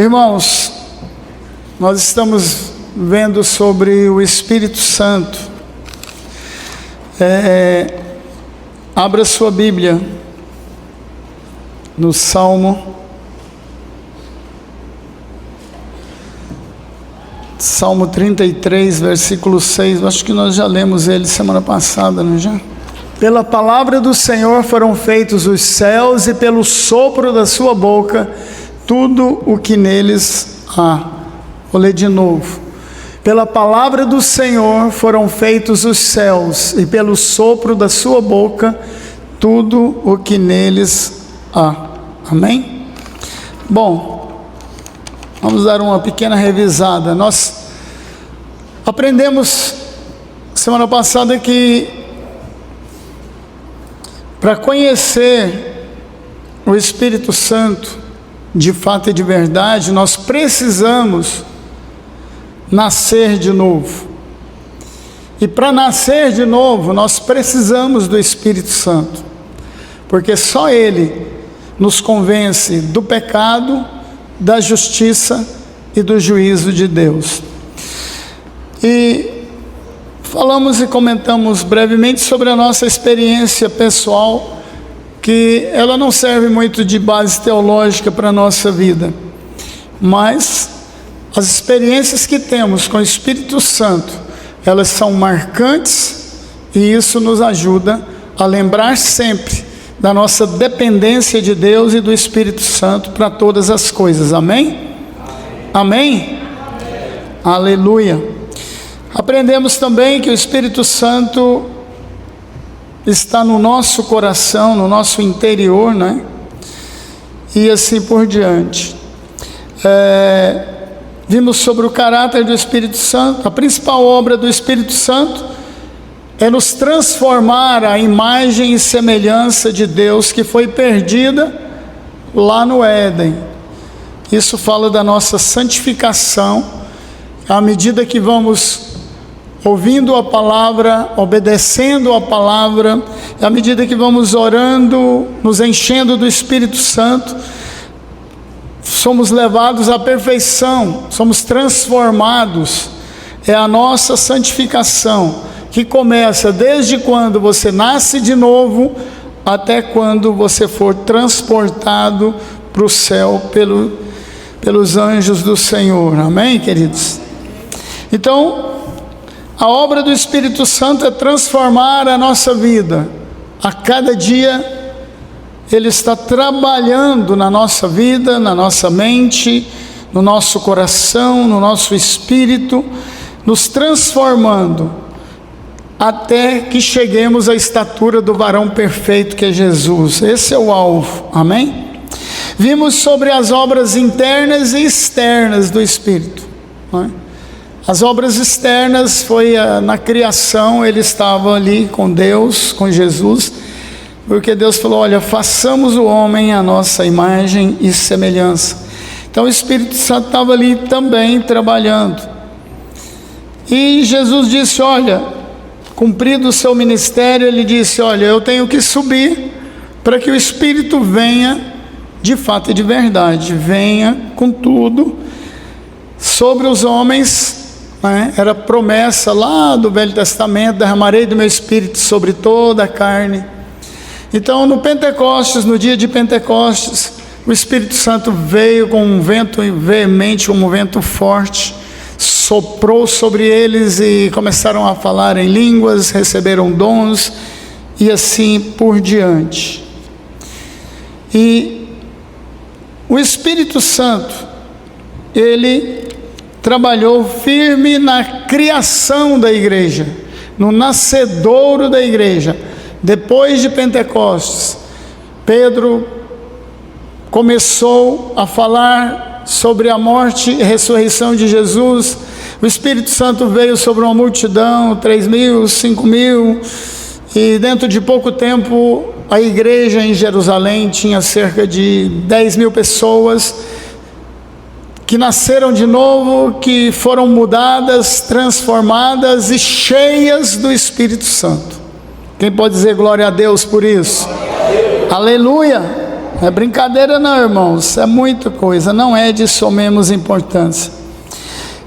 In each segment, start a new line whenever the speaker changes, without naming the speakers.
Irmãos, nós estamos vendo sobre o Espírito Santo. Abra sua Bíblia no Salmo 33, versículo 6. Acho que nós já lemos ele semana passada, não é já? Pela palavra do Senhor foram feitos os céus, e pelo sopro da sua boca tudo o que neles há. Vou ler de novo. Pela palavra do Senhor foram feitos os céus, e pelo sopro da sua boca tudo o que neles há. Amém? Bom, vamos dar uma pequena revisada. Nós aprendemos semana passada que para conhecer o Espírito Santo de fato e de verdade, nós precisamos nascer de novo. E para nascer de novo, nós precisamos do Espírito Santo, porque só Ele nos convence do pecado, da justiça e do juízo de Deus. E falamos e comentamos brevemente sobre a nossa experiência pessoal, que ela não serve muito de base teológica para a nossa vida, mas as experiências que temos com o Espírito Santo, elas são marcantes, e isso nos ajuda a lembrar sempre da nossa dependência de Deus e do Espírito Santo para todas as coisas. Amém? Amém? Aleluia. Aprendemos também que o Espírito Santo está no nosso coração, no nosso interior, né? E assim por diante. Vimos sobre o caráter do Espírito Santo. A principal obra do Espírito Santo é nos transformar à imagem e semelhança de Deus, que foi perdida lá no Éden. Isso fala da nossa santificação, à medida que vamos ouvindo a palavra, obedecendo a palavra, à medida que vamos orando, nos enchendo do Espírito Santo, somos levados à perfeição, somos transformados. É a nossa santificação, que começa desde quando você nasce de novo, até quando você for transportado para o céu pelos anjos do Senhor. Amém, queridos? Então, a obra do Espírito Santo é transformar a nossa vida. A cada dia Ele está trabalhando na nossa vida, na nossa mente, no nosso coração, no nosso espírito, nos transformando até que cheguemos à estatura do varão perfeito, que é Jesus. Esse é o alvo. Amém? Vimos sobre as obras internas e externas do Espírito, não é? As obras externas foi na criação. Ele estava ali com Deus, com Jesus, porque Deus falou: olha, façamos o homem à nossa imagem e semelhança. Então o Espírito Santo estava ali também trabalhando. E Jesus disse: olha, cumprido o seu ministério, Ele disse: olha, eu tenho que subir para que o Espírito venha de fato e de verdade, venha com tudo sobre os homens. Era promessa lá do Velho Testamento: derramarei do meu Espírito sobre toda a carne. Então no Pentecostes, no dia de Pentecostes, o Espírito Santo veio com um vento veemente, um vento forte, soprou sobre eles e começaram a falar em línguas, receberam dons e assim por diante. E o Espírito Santo, Ele trabalhou firme na criação da igreja, no nascedouro da igreja. Depois de Pentecostes, Pedro começou a falar sobre a morte e ressurreição de Jesus. O Espírito Santo veio sobre uma multidão, 3.000, 5.000, e dentro de pouco tempo a igreja em Jerusalém tinha cerca de 10.000 pessoas que nasceram de novo, que foram mudadas, transformadas e cheias do Espírito Santo. Quem pode dizer glória a Deus por isso? Aleluia! Não é brincadeira não, irmãos, é muita coisa, não é de somemos importância.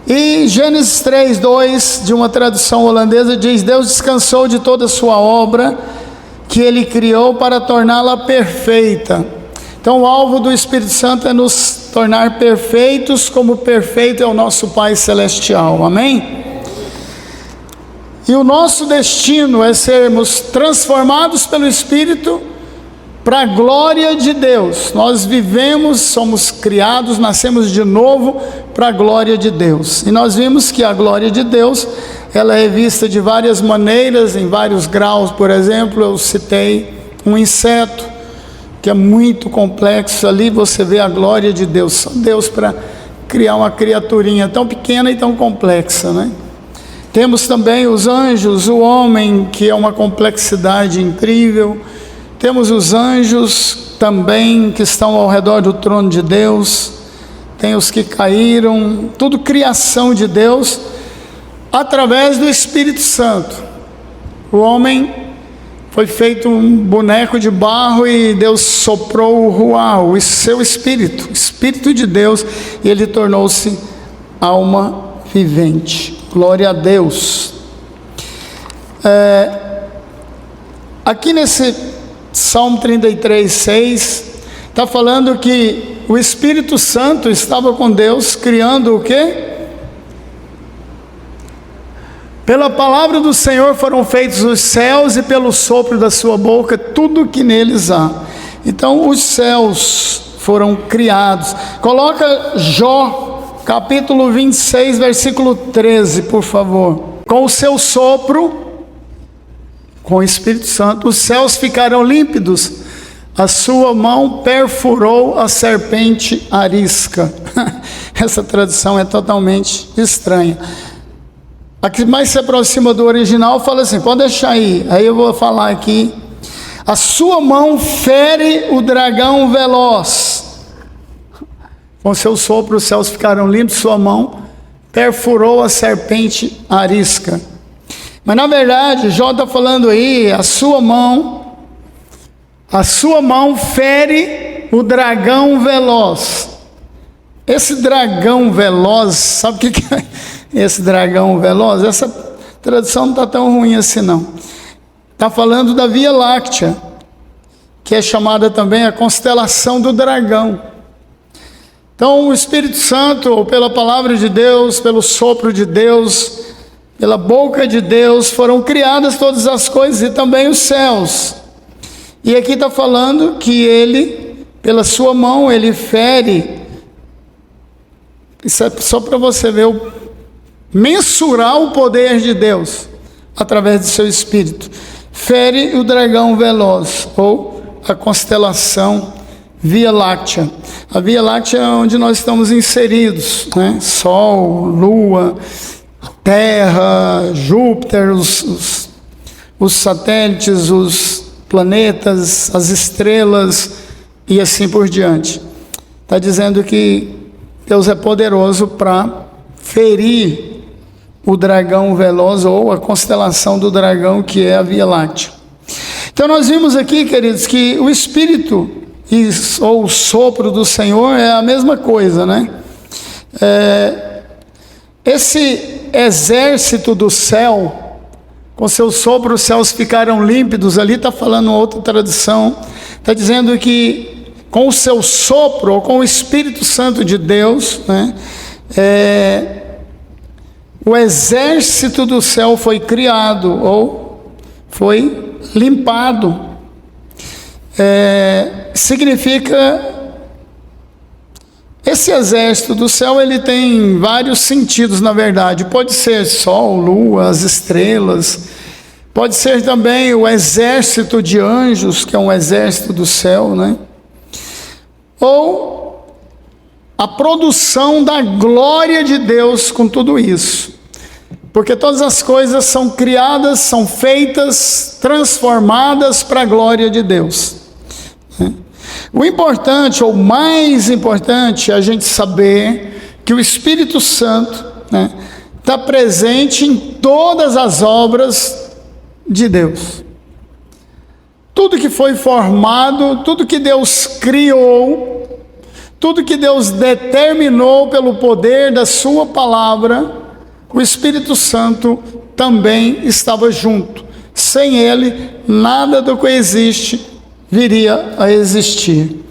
E Gênesis 3:2, de uma tradução holandesa, diz: Deus descansou de toda a sua obra que Ele criou para torná-la perfeita. Então o alvo do Espírito Santo é nos tornar perfeitos, como perfeito é o nosso Pai Celestial, amém? E o nosso destino é sermos transformados pelo Espírito para a glória de Deus. Nós vivemos, somos criados, nascemos de novo para a glória de Deus. E nós vimos que a glória de Deus, ela é vista de várias maneiras, em vários graus. Por exemplo, eu citei um inseto, que é muito complexo. Ali você vê a glória de Deus, só Deus para criar uma criaturinha tão pequena e tão complexa, né? Temos também os anjos, o homem, que é uma complexidade incrível. Temos os anjos também que estão ao redor do trono de Deus. Tem os que caíram, tudo criação de Deus, através do Espírito Santo. O homem foi feito um boneco de barro e Deus soprou o ruá, o seu espírito, Espírito de Deus, e ele tornou-se alma vivente. Glória a Deus. Aqui nesse Salmo 33:6, está falando que o Espírito Santo estava com Deus, criando o quê? Pela palavra do Senhor foram feitos os céus, e pelo sopro da sua boca tudo que neles há. Então os céus foram criados. Coloca Jó, capítulo 26, versículo 13, por favor. Com o seu sopro, com o Espírito Santo, os céus ficaram límpidos, a sua mão perfurou a serpente arisca. Essa tradução é totalmente estranha. A que mais se aproxima do original fala assim, pode deixar aí eu vou falar aqui. A sua mão fere o dragão veloz. Com seu sopro os céus ficaram limpos, sua mão perfurou a serpente arisca. Mas na verdade, Jó está falando aí, a sua mão fere o dragão veloz. Esse dragão veloz, sabe o que é esse dragão veloz? Essa tradução não está tão ruim assim não. Está falando da Via Láctea, que é chamada também a constelação do dragão. Então o Espírito Santo, ou pela palavra de Deus, pelo sopro de Deus, pela boca de Deus, foram criadas todas as coisas e também os céus. E aqui está falando que ele, pela sua mão, ele fere. Isso é só para você ver, mensurar o poder de Deus, através do seu Espírito. Fere o dragão veloz, ou a constelação Via Láctea. A Via Láctea é onde nós estamos inseridos, né? Sol, Lua, Terra, Júpiter, os satélites, os planetas, as estrelas e assim por diante. Está dizendo que Deus é poderoso para ferir o dragão veloz, ou a constelação do dragão, que é a Via Láctea. Então nós vimos aqui, queridos, que o Espírito ou o sopro do Senhor é a mesma coisa, né? Esse exército do céu, com seu sopro os céus ficaram límpidos. Ali está falando outra tradução, está dizendo que com o seu sopro, ou com o Espírito Santo de Deus, né, o exército do céu foi criado, ou foi limpado. Significa, esse exército do céu, ele tem vários sentidos, na verdade. Pode ser sol, lua, as estrelas. Pode ser também o exército de anjos, que é um exército do céu, né? Ou a produção da glória de Deus com tudo isso. Porque todas as coisas são criadas, são feitas, transformadas para a glória de Deus. O importante, ou mais importante, é a gente saber que o Espírito Santo está presente em todas as obras de Deus. Tudo que foi formado, tudo que Deus criou, tudo que Deus determinou pelo poder da sua palavra, o Espírito Santo também estava junto. Sem ele, nada do que existe viria a existir.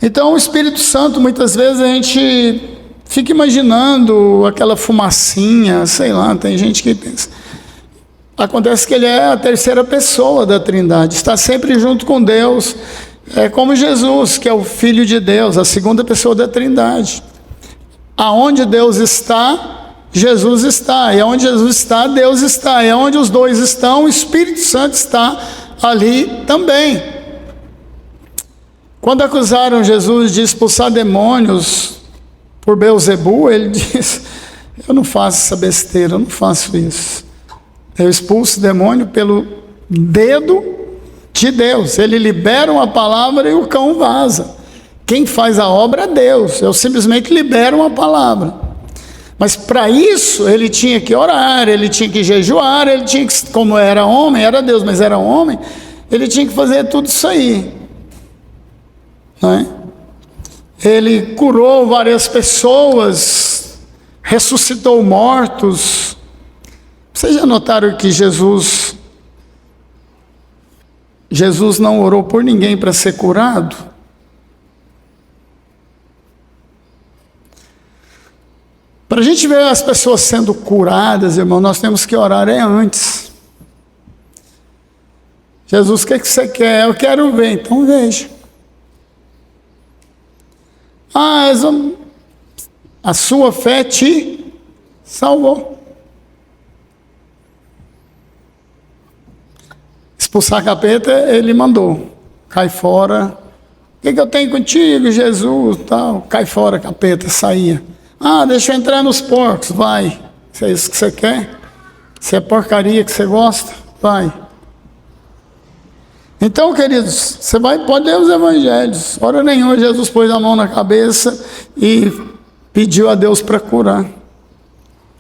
Então, o Espírito Santo, muitas vezes a gente fica imaginando aquela fumacinha, sei lá, tem gente que pensa. Acontece que ele é a terceira pessoa da Trindade, está sempre junto com Deus. É como Jesus, que é o Filho de Deus, a segunda pessoa da Trindade. Aonde Deus está, Jesus está. E onde Jesus está, Deus está. E onde os dois estão, o Espírito Santo está ali também. Quando acusaram Jesus de expulsar demônios por Beelzebu, ele disse: eu não faço essa besteira, eu não faço isso. Eu expulso o demônio pelo dedo de Deus. Ele libera uma palavra e o cão vaza. Quem faz a obra é Deus. Eu simplesmente libero uma palavra. Mas para isso ele tinha que orar, ele tinha que jejuar, ele tinha que, como era homem, era Deus, mas era homem, ele tinha que fazer tudo isso aí. Não é? Ele curou várias pessoas, ressuscitou mortos. Vocês já notaram que Jesus não orou por ninguém para ser curado? Para a gente ver as pessoas sendo curadas, irmão, nós temos que orar antes. Jesus, o que você quer? Eu quero ver, então veja. A sua fé te salvou. Expulsar capeta, ele mandou. Cai fora. O que eu tenho contigo, Jesus? Tal. Cai fora, capeta, saía. Deixa eu entrar nos porcos, vai. Se é isso que você quer? Se é porcaria que você gosta, vai. Então, queridos, você pode ler os evangelhos. Hora nenhuma Jesus pôs a mão na cabeça e pediu a Deus para curar.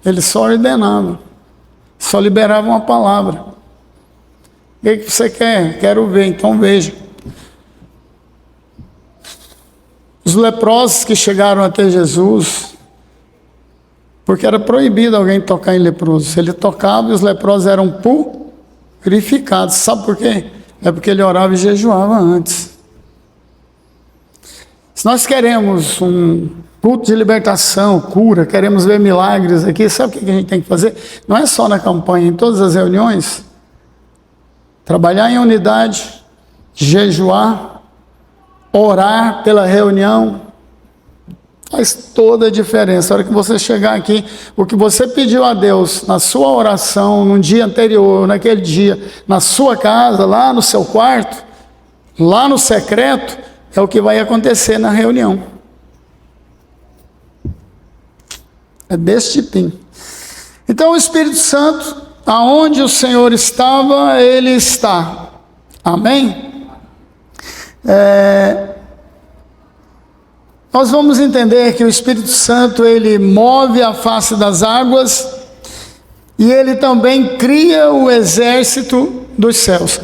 Ele só ordenava, só liberava uma palavra. O que você quer? Quero ver, então veja. Os leprosos que chegaram até Jesus, porque era proibido alguém tocar em leproso. Se ele tocava, os leprosos eram purificados. Sabe por quê? É porque ele orava e jejuava antes. Se nós queremos um culto de libertação, cura, queremos ver milagres aqui, sabe o que a gente tem que fazer? Não é só na campanha, em todas as reuniões. Trabalhar em unidade, jejuar, orar pela reunião, faz toda a diferença. A hora que você chegar aqui, o que você pediu a Deus na sua oração, no dia anterior, naquele dia, na sua casa, lá no seu quarto, lá no secreto, é o que vai acontecer na reunião. É desse tipinho. Então o Espírito Santo, aonde o Senhor estava, Ele está. Amém? Nós vamos entender que o Espírito Santo, ele move a face das águas e ele também cria o exército dos céus.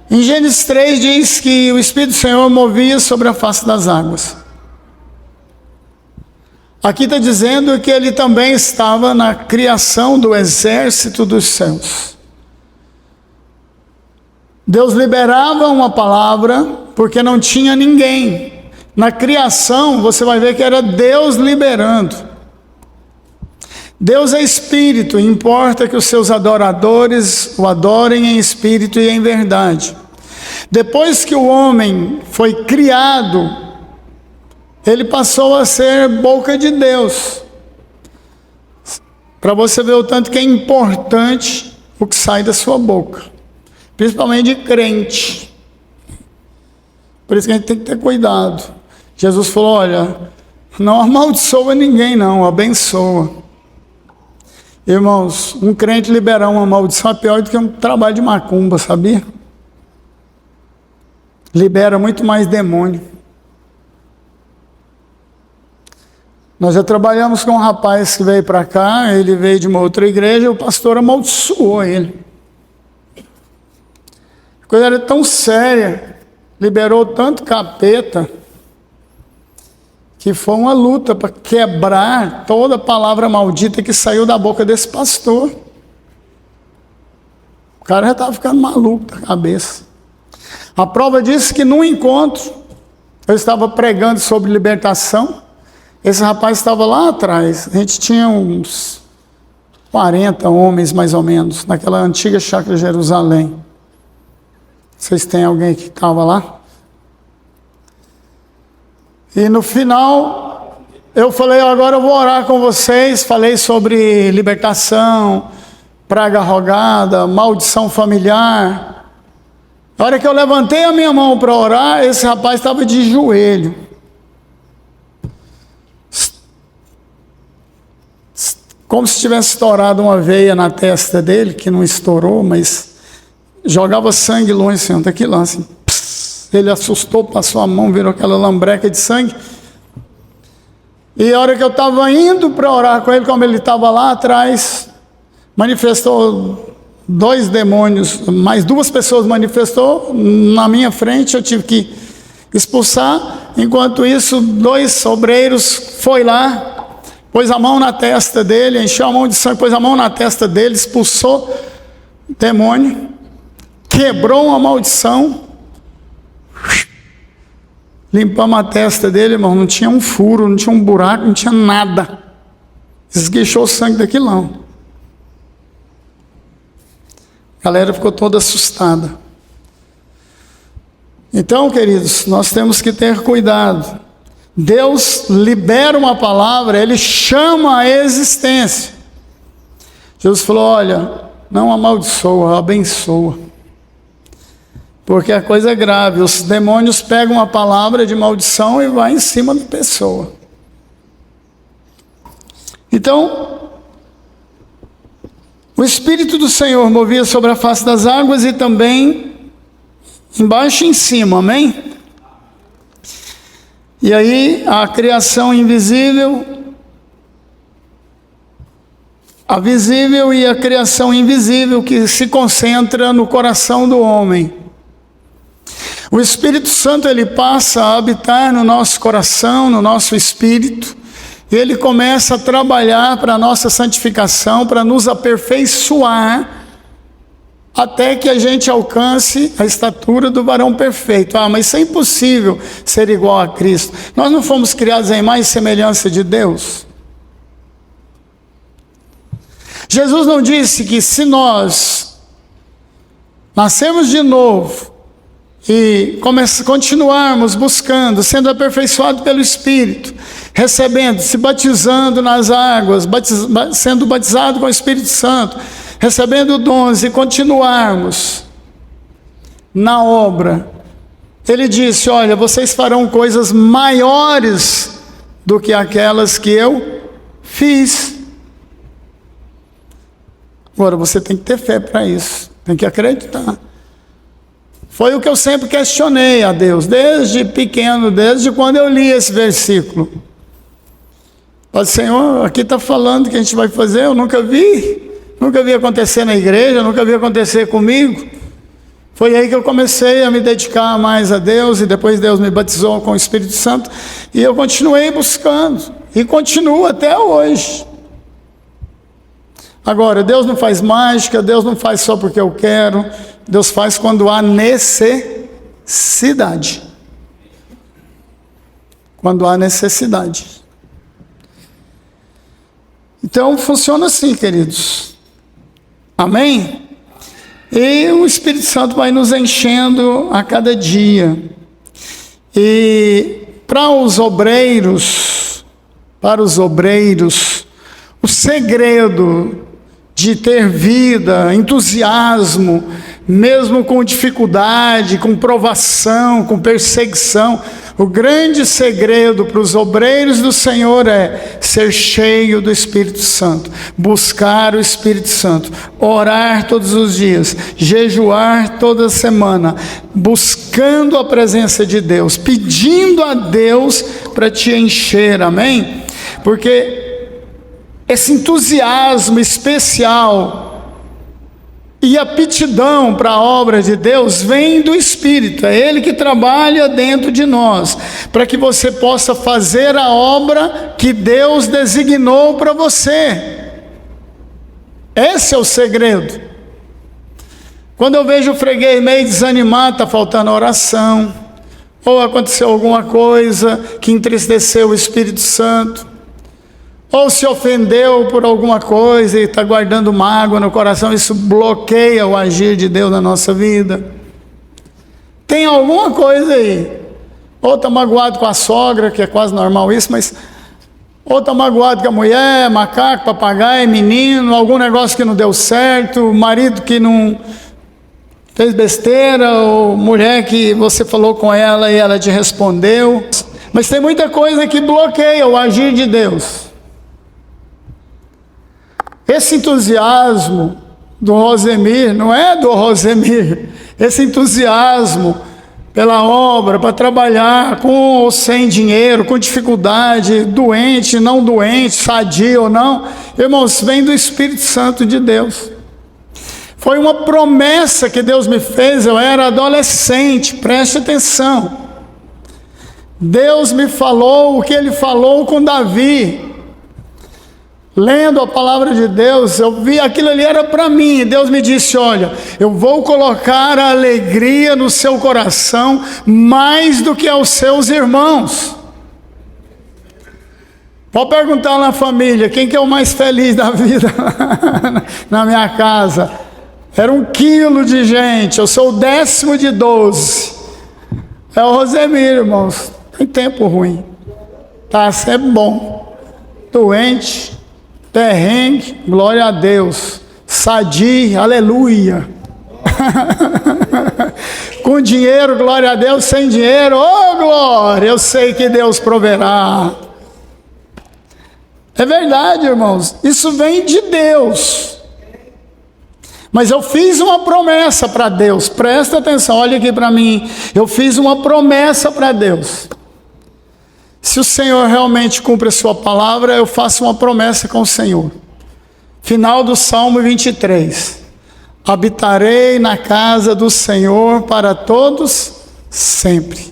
Em Gênesis 3 diz que o Espírito do Senhor movia sobre a face das águas. Aqui está dizendo que ele também estava na criação do exército dos céus. Deus liberava uma palavra porque não tinha ninguém. Na criação, você vai ver que era Deus liberando. Deus é espírito, importa que os seus adoradores o adorem em espírito e em verdade. Depois que o homem foi criado, ele passou a ser boca de Deus. Para você ver o tanto que é importante o que sai da sua boca, principalmente de crente. Por isso que a gente tem que ter cuidado. Jesus falou: olha, não amaldiçoa ninguém não, abençoa. Irmãos, um crente liberar uma maldição é pior do que um trabalho de macumba, sabia? Libera muito mais demônio. Nós já trabalhamos com um rapaz que veio para cá, ele veio de uma outra igreja, o pastor amaldiçoou ele. coisa era tão séria, liberou tanto capeta, que foi uma luta para quebrar toda a palavra maldita que saiu da boca desse pastor. O cara já estava ficando maluco da cabeça. A prova disso que num encontro, eu estava pregando sobre libertação, esse rapaz estava lá atrás, a gente tinha uns 40 homens mais ou menos, naquela antiga chácara de Jerusalém. Vocês têm alguém que estava lá? E no final, eu falei, agora eu vou orar com vocês, falei sobre libertação, praga rogada, maldição familiar. Na hora que eu levantei a minha mão para orar, esse rapaz estava de joelho. Como se tivesse estourado uma veia na testa dele, que não estourou, mas jogava sangue longe, assim, daqui lá, assim. Ele assustou, passou a mão, virou aquela lambreca de sangue. E a hora que eu estava indo para orar com ele, como ele estava lá atrás, manifestou 2 demônios, mais 2 pessoas manifestou na minha frente, eu tive que expulsar. Enquanto isso, 2 obreiros foi lá, pôs a mão na testa dele, encheu a mão de sangue, pôs a mão na testa dele, expulsou o demônio, quebrou uma maldição. Limpamos a testa dele, irmão, não tinha um furo, não tinha um buraco, não tinha nada. Esguichou o sangue daquilo lá. A galera ficou toda assustada. Então, queridos, nós temos que ter cuidado. Deus libera uma palavra, Ele chama a existência. Jesus falou, olha, não amaldiçoa, abençoa. Porque a coisa é grave, os demônios pegam uma palavra de maldição e vai em cima da pessoa. Então, o Espírito do Senhor movia sobre a face das águas e também embaixo e em cima, amém? E aí a criação invisível, a visível e a criação invisível que se concentra no coração do homem. O Espírito Santo, ele passa a habitar no nosso coração, no nosso espírito, e ele começa a trabalhar para a nossa santificação, para nos aperfeiçoar, até que a gente alcance a estatura do varão perfeito. Ah, mas isso é impossível ser igual a Cristo. Nós não fomos criados em imagem e semelhança de Deus. Jesus não disse que se nós nascemos de novo, e continuarmos buscando, sendo aperfeiçoados pelo Espírito, recebendo, se batizando nas águas, sendo batizado com o Espírito Santo, recebendo dons e continuarmos na obra. Ele disse, olha, vocês farão coisas maiores do que aquelas que eu fiz. Agora, você tem que ter fé para isso, tem que acreditar. Foi o que eu sempre questionei a Deus, desde pequeno, desde quando eu li esse versículo. Falei, Senhor, aqui está falando que a gente vai fazer, eu nunca vi acontecer na igreja, nunca vi acontecer comigo. Foi aí que eu comecei a me dedicar mais a Deus, e depois Deus me batizou com o Espírito Santo, e eu continuei buscando, e continuo até hoje. Agora, Deus não faz mágica, Deus não faz só porque eu quero, Deus faz quando há necessidade. Quando há necessidade. Então, funciona assim, queridos. Amém? E o Espírito Santo vai nos enchendo a cada dia. E para os obreiros, o segredo de ter vida, entusiasmo, mesmo com dificuldade, com provação, com perseguição, o grande segredo para os obreiros do Senhor é ser cheio do Espírito Santo, buscar o Espírito Santo, orar todos os dias, jejuar toda semana, buscando a presença de Deus, pedindo a Deus para te encher, amém? Porque esse entusiasmo especial e aptidão para a obra de Deus vem do Espírito. É Ele que trabalha dentro de nós, para que você possa fazer a obra que Deus designou para você. Esse é o segredo. Quando eu vejo o freguês meio desanimado, está faltando oração, ou aconteceu alguma coisa que entristeceu o Espírito Santo, ou se ofendeu por alguma coisa e está guardando mágoa no coração, isso bloqueia o agir de Deus na nossa vida. Tem alguma coisa aí. Ou está magoado com a sogra, que é quase normal isso, mas... ou está magoado com a mulher, macaco, papagaio, menino, algum negócio que não deu certo, marido que não fez besteira, ou mulher que você falou com ela e ela te respondeu. Mas tem muita coisa que bloqueia o agir de Deus. Esse entusiasmo do Rosemir, não é do Rosemir, esse entusiasmo pela obra, para trabalhar com ou sem dinheiro, com dificuldade, doente, não doente, sadio ou não, irmãos, vem do Espírito Santo de Deus. Foi uma promessa que Deus me fez, eu era adolescente, preste atenção. Deus me falou o que Ele falou com Davi. Lendo a palavra de Deus, eu vi aquilo ali era para mim. Deus me disse: olha, eu vou colocar a alegria no seu coração mais do que aos seus irmãos. Pode perguntar na família, quem que é o mais feliz da vida? Na minha casa era 1 quilo de gente, eu sou o 10º de 12. É o Rosemir, irmãos. Tem tempo ruim, tá sempre bom. Doente, perrengue, glória a Deus. Sadio, aleluia. Com dinheiro, glória a Deus. Sem dinheiro, oh glória, eu sei que Deus proverá. É verdade, irmãos, isso vem de Deus. Mas eu fiz uma promessa para Deus, presta atenção, olha aqui para mim. Eu fiz uma promessa para Deus. Se o Senhor realmente cumpre a sua palavra, eu faço uma promessa com o Senhor. Final do Salmo 23. Habitarei na casa do Senhor para todos sempre.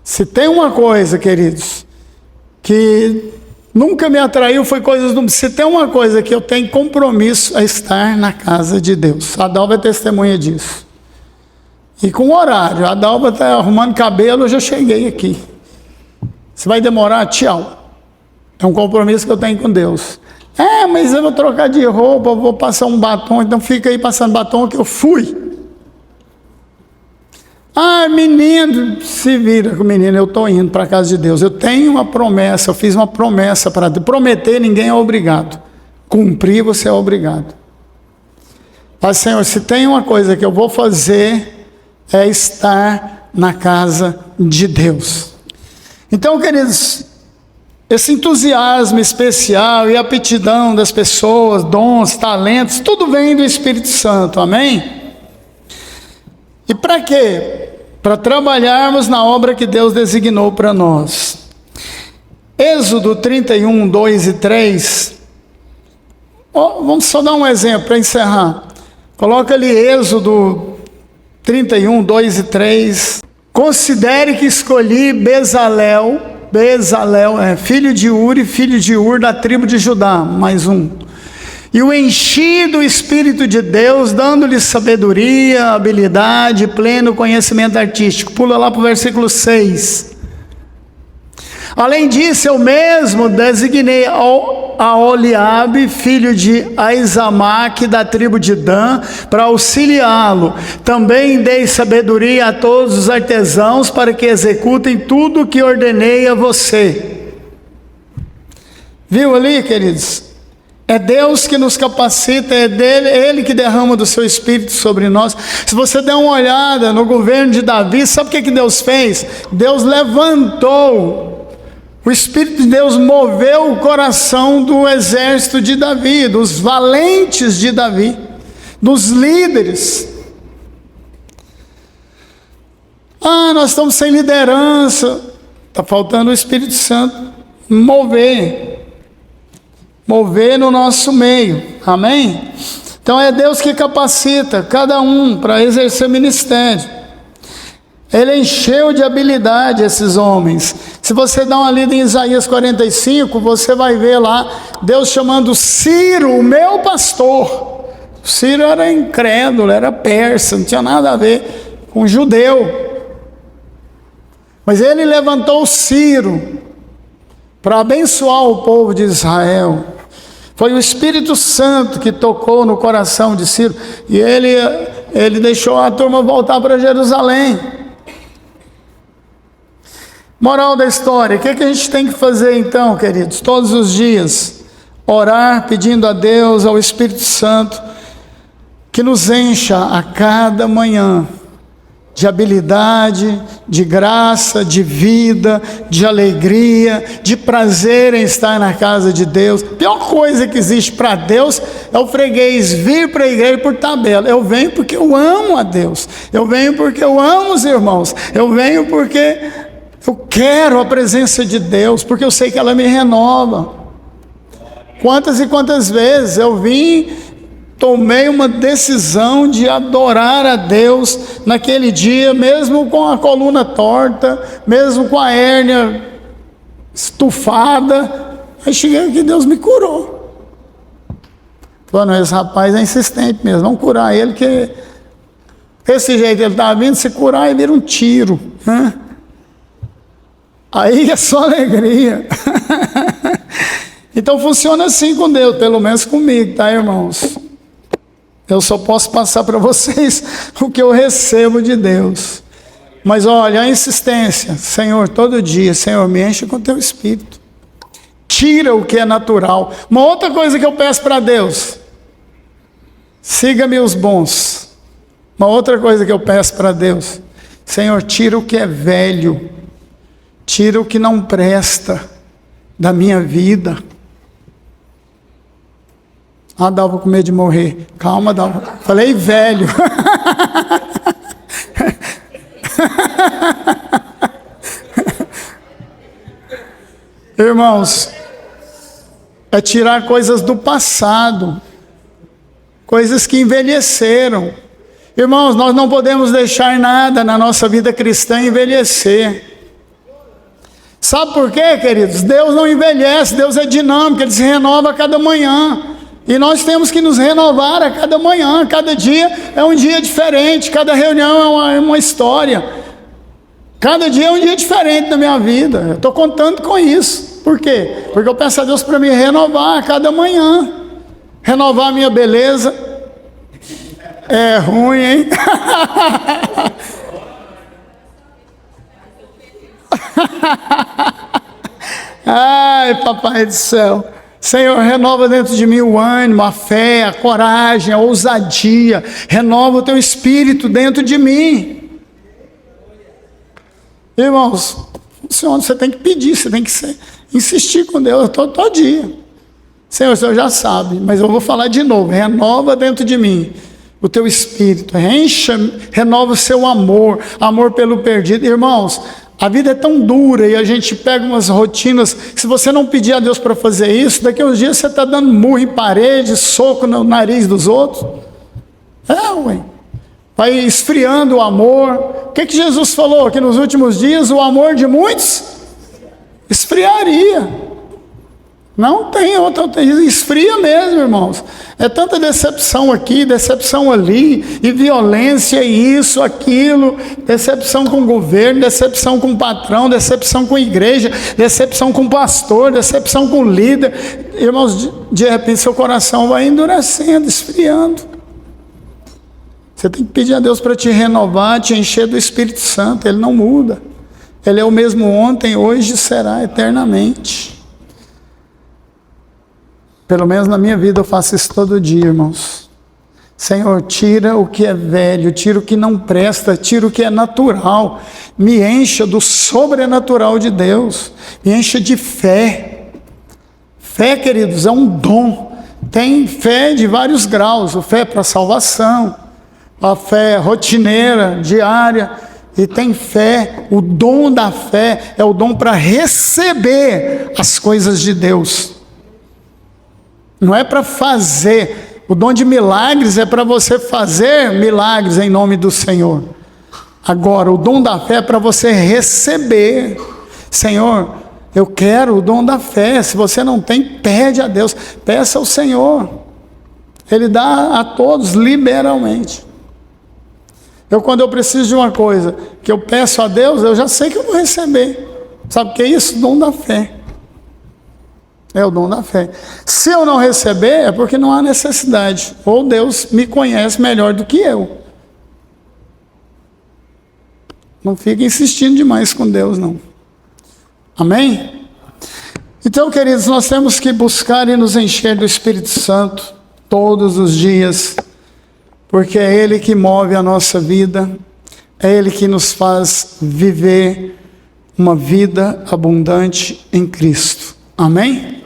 Se tem uma coisa, queridos, que nunca me atraiu, foi coisas do... Se tem uma coisa que eu tenho compromisso, é estar na casa de Deus. A Dalva é testemunha disso. E com horário, a Dalva está arrumando cabelo, eu já cheguei aqui. Se vai demorar, tchau. É um compromisso que eu tenho com Deus. Mas eu vou trocar de roupa, vou passar um batom, então fica aí passando batom que eu fui. Menino, se vira com o menino, eu estou indo para a casa de Deus. Eu tenho uma promessa, eu fiz uma promessa para Deus. Prometer, ninguém é obrigado. Cumprir, você é obrigado. Mas, Senhor, se tem uma coisa que eu vou fazer, é estar na casa de Deus. Então, queridos, esse entusiasmo especial e aptidão das pessoas, dons, talentos, tudo vem do Espírito Santo, amém? E para quê? Para trabalharmos na obra que Deus designou para nós. Êxodo 31, 2 e 3. Vamos só dar um exemplo para encerrar. Coloca ali Êxodo 31, 2 e 3. Considere que escolhi Bezalel é filho de Uri, filho de Ur, da tribo de Judá, mais um. E o enchi do Espírito de Deus, dando-lhe sabedoria, habilidade, pleno conhecimento artístico. Pula lá para o versículo 6. Além disso, eu mesmo designei a Oliabe, filho de Aizamaque, da tribo de Dan, para auxiliá-lo. Também dei sabedoria a todos os artesãos para que executem tudo o que ordenei a você. Viu ali, queridos? É Deus que nos capacita, é Ele que derrama do seu Espírito sobre nós. Se você der uma olhada no governo de Davi, sabe o que Deus fez? Deus levantou. O Espírito de Deus moveu o coração do exército de Davi, dos valentes de Davi, dos líderes. Nós estamos sem liderança. Está faltando o Espírito Santo mover no nosso meio, amém? Então é Deus que capacita cada um para exercer ministério. Ele encheu de habilidade esses homens. Se você dá uma lida em Isaías 45, você vai ver lá Deus chamando Ciro, o meu pastor. Ciro era incrédulo, era persa, não tinha nada a ver com judeu. Mas ele levantou Ciro para abençoar o povo de Israel. Foi o Espírito Santo que tocou no coração de Ciro. E ele deixou a turma voltar para Jerusalém. Moral da história, o que a gente tem que fazer então, queridos? Todos os dias, orar pedindo a Deus, ao Espírito Santo, que nos encha a cada manhã de habilidade, de graça, de vida, de alegria, de prazer em estar na casa de Deus. A pior coisa que existe para Deus é o freguês vir para a igreja por tabela. Eu venho porque eu amo a Deus, eu venho porque eu amo os irmãos, eu venho porque eu quero a presença de Deus, porque eu sei que ela me renova. Quantas e quantas vezes eu tomei uma decisão de adorar a Deus naquele dia, mesmo com a coluna torta, mesmo com a hérnia estufada. Aí cheguei aqui, Deus me curou. Falando, esse rapaz é insistente mesmo, vamos curar ele, que desse jeito ele está vindo, se curar ele vira um tiro, né? Aí é só alegria. Então funciona assim com Deus, pelo menos comigo, tá, irmãos? Eu só posso passar para vocês o que eu recebo de Deus. Mas olha, a insistência, Senhor, todo dia, Senhor, me enche com teu Espírito. Tira o que é natural. Uma outra coisa que eu peço para Deus, siga-me os bons. Uma outra coisa que eu peço para Deus, Senhor, tira o que é velho, tira o que não presta da minha vida. Ah, Dalva com medo de morrer. Calma, Dalva. Falei velho. Irmãos, é tirar coisas do passado, coisas que envelheceram. Irmãos, nós não podemos deixar nada na nossa vida cristã envelhecer. Sabe por quê, queridos? Deus não envelhece, Deus é dinâmico, Ele se renova a cada manhã. E nós temos que nos renovar a cada manhã, cada dia é um dia diferente, cada reunião é uma história. Cada dia é um dia diferente na minha vida. Eu estou contando com isso. Por quê? Porque eu peço a Deus para me renovar a cada manhã. Renovar a minha beleza. É ruim, hein? Ai, papai do céu. Senhor, renova dentro de mim o ânimo, a fé, a coragem, a ousadia. Renova o teu espírito dentro de mim. Irmãos, funciona, você tem que pedir, você tem que insistir com Deus todo dia. Senhor, o Senhor já sabe, mas eu vou falar de novo. Renova dentro de mim o teu espírito. Renova o seu amor, amor pelo perdido. Irmãos, a vida é tão dura e a gente pega umas rotinas. Se você não pedir a Deus para fazer isso, daqui a uns dias você está dando murro em parede, soco no nariz dos outros. Ué. Vai esfriando o amor. O que Jesus falou? Que nos últimos dias o amor de muitos esfriaria. Não tem outra, esfria mesmo, irmãos. É tanta decepção aqui, decepção ali, e violência, e isso, aquilo, decepção com o governo, decepção com o patrão, decepção com a igreja, decepção com o pastor, decepção com o líder. Irmãos, de repente seu coração vai endurecendo, esfriando. Você tem que pedir a Deus para te renovar, te encher do Espírito Santo. Ele não muda. Ele é o mesmo ontem, hoje e será eternamente. Pelo menos na minha vida eu faço isso todo dia, irmãos. Senhor, tira o que é velho, tira o que não presta, tira o que é natural. Me encha do sobrenatural de Deus. Me encha de fé. Fé, queridos, é um dom. Tem fé de vários graus. A fé para salvação, a fé rotineira, diária. E tem fé, o dom da fé é o dom para receber as coisas de Deus. Não é para fazer. O dom de milagres é para você fazer milagres em nome do Senhor. Agora, o dom da fé é para você receber. Senhor, eu quero o dom da fé. Se você não tem, pede a Deus. Peça ao Senhor. Ele dá a todos liberalmente. Quando eu preciso de uma coisa que eu peço a Deus, eu já sei que eu vou receber. Sabe o que é isso? Dom da fé. É o dom da fé. Se eu não receber, é porque não há necessidade. Ou Deus me conhece melhor do que eu. Não fique insistindo demais com Deus, não. Amém? Então, queridos, nós temos que buscar e nos encher do Espírito Santo todos os dias, porque é Ele que move a nossa vida, é Ele que nos faz viver uma vida abundante em Cristo. Amém?